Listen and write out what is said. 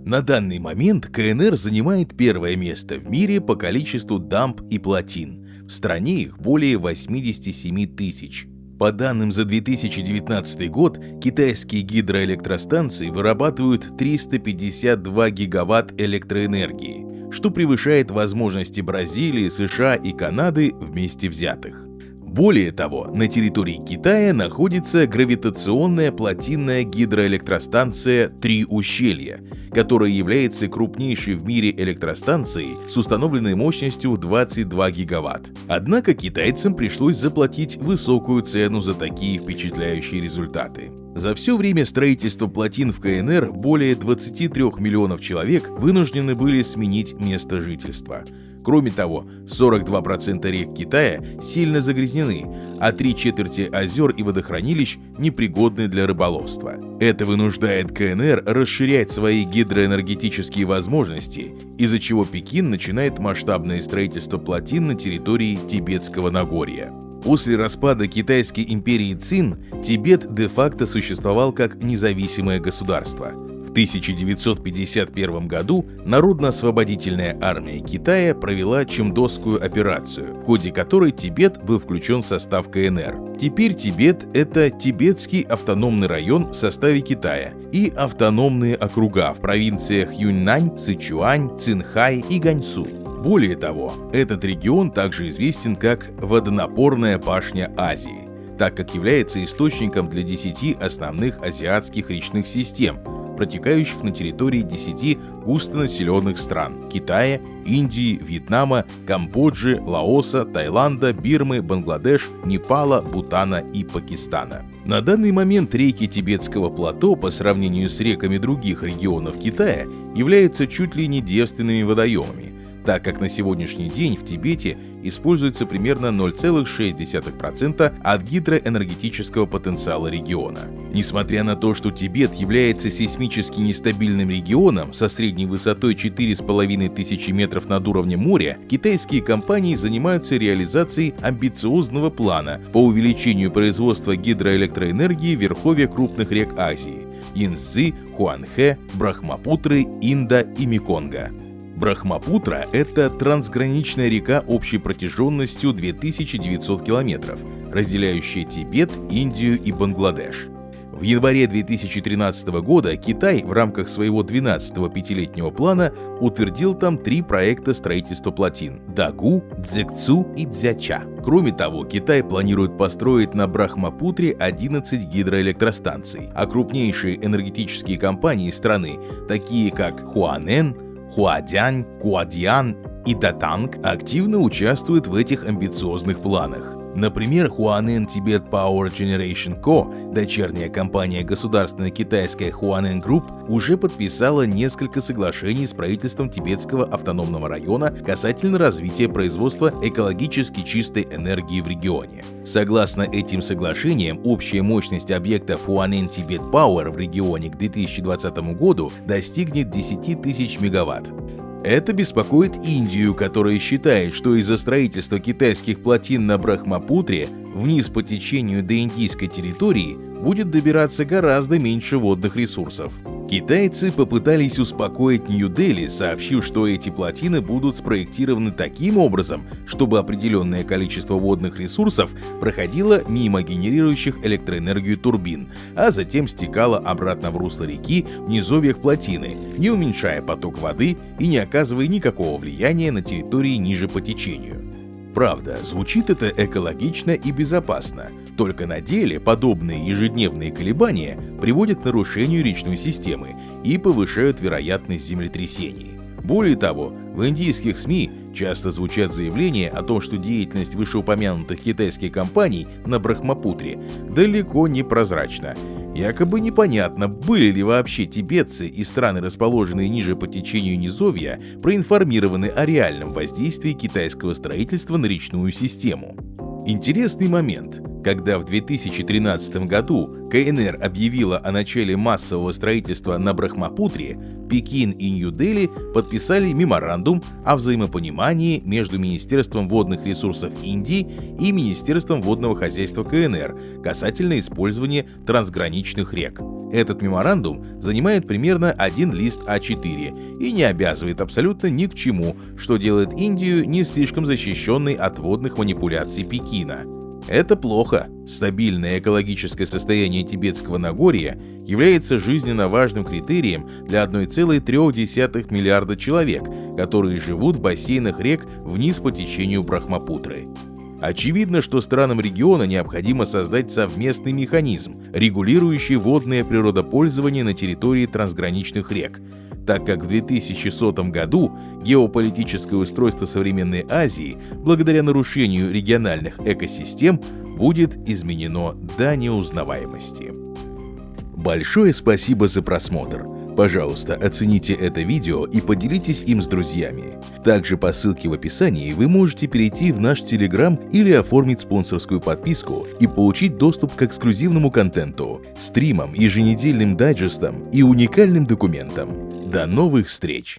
На данный момент КНР занимает первое место в мире по количеству дамб и плотин. В стране их более 87 тысяч. По данным за 2019 год, китайские гидроэлектростанции вырабатывают 352 гигаватт электроэнергии, что превышает возможности Бразилии, США и Канады вместе взятых. Более того, на территории Китая находится гравитационная плотинная гидроэлектростанция «Три ущелья», которая является крупнейшей в мире электростанцией с установленной мощностью 22 гигаватт. Однако китайцам пришлось заплатить высокую цену за такие впечатляющие результаты. За все время строительства плотин в КНР более 23 миллионов человек вынуждены были сменить место жительства. Кроме того, 42% рек Китая сильно загрязнены, а 3/4 озер и водохранилищ непригодны для рыболовства. Это вынуждает КНР расширять свои гидроэнергетические возможности, из-за чего Пекин начинает масштабное строительство плотин на территории Тибетского Нагорья. После распада Китайской империи Цин Тибет де-факто существовал как независимое государство. В 1951 году Народно-освободительная армия Китая провела Чимдосскую операцию, в ходе которой Тибет был включен в состав КНР. Теперь Тибет — это Тибетский автономный район в составе Китая и автономные округа в провинциях Юньнань, Сычуань, Цинхай и Ганьсу. Более того, этот регион также известен как «водонапорная пашня Азии», так как является источником для 10 основных азиатских речных систем, протекающих на территории 10 густонаселенных стран – Китая, Индии, Вьетнама, Камбоджи, Лаоса, Таиланда, Бирмы, Бангладеш, Непала, Бутана и Пакистана. На данный момент реки Тибетского плато по сравнению с реками других регионов Китая являются чуть ли не девственными водоемами, так как на сегодняшний день в Тибете используется примерно 0,6% от гидроэнергетического потенциала региона. Несмотря на то, что Тибет является сейсмически нестабильным регионом со средней высотой 4500 метров над уровнем моря, китайские компании занимаются реализацией амбициозного плана по увеличению производства гидроэлектроэнергии в верховьях крупных рек Азии – Янцзы, Хуанхэ, Брахмапутры, Инда и Меконга. Брахмапутра – это трансграничная река общей протяженностью 2900 километров, разделяющая Тибет, Индию и Бангладеш. В январе 2013 года Китай в рамках своего 12-го пятилетнего плана утвердил там 3 проекта строительства плотин – Дагу, Цзэцу и Цзяча. Кроме того, Китай планирует построить на Брахмапутре 11 гидроэлектростанций, а крупнейшие энергетические компании страны, такие как Хуанэн, Хуадянь, Куадиан и Датанг, активно участвуют в этих амбициозных планах. Например, Huaneng Tibet Power Generation Co., дочерняя компания государственной китайской Huaneng Group, уже подписала несколько соглашений с правительством Тибетского автономного района касательно развития производства экологически чистой энергии в регионе. Согласно этим соглашениям, общая мощность объекта Huaneng Tibet Power в регионе к 2020 году достигнет 10 тысяч мегаватт. Это беспокоит Индию, которая считает, что из-за строительства китайских плотин на Брахмапутре вниз по течению до индийской территории будет добираться гораздо меньше водных ресурсов. Китайцы попытались успокоить Нью-Дели, сообщив, что эти плотины будут спроектированы таким образом, чтобы определенное количество водных ресурсов проходило мимо генерирующих электроэнергию турбин, а затем стекало обратно в русло реки в низовьях плотины, не уменьшая поток воды и не оказывая никакого влияния на территории ниже по течению. Правда, звучит это экологично и безопасно, только на деле подобные ежедневные колебания приводят к нарушению речной системы и повышают вероятность землетрясений. Более того, в индийских СМИ часто звучат заявления о том, что деятельность вышеупомянутых китайских компаний на Брахмапутре далеко не прозрачна. Якобы непонятно, были ли вообще тибетцы и страны, расположенные ниже по течению низовья, проинформированы о реальном воздействии китайского строительства на речную систему. Интересный момент. Когда в 2013 году КНР объявила о начале массового строительства на Брахмапутре, Пекин и Нью-Дели подписали меморандум о взаимопонимании между Министерством водных ресурсов Индии и Министерством водного хозяйства КНР касательно использования трансграничных рек. Этот меморандум занимает примерно один лист А4 и не обязывает абсолютно ни к чему, что делает Индию не слишком защищенной от водных манипуляций Пекина. Это плохо. Стабильное экологическое состояние Тибетского Нагорья является жизненно важным критерием для 1,3 миллиарда человек, которые живут в бассейнах рек вниз по течению Брахмапутры. Очевидно, что странам региона необходимо создать совместный механизм, регулирующий водное природопользование на территории трансграничных рек, так как в 2100 году геополитическое устройство современной Азии, благодаря нарушению региональных экосистем, будет изменено до неузнаваемости. Большое спасибо за просмотр. Пожалуйста, оцените это видео и поделитесь им с друзьями. Также по ссылке в описании вы можете перейти в наш Telegram или оформить спонсорскую подписку и получить доступ к эксклюзивному контенту, стримам, еженедельным дайджестам и уникальным документам. До новых встреч!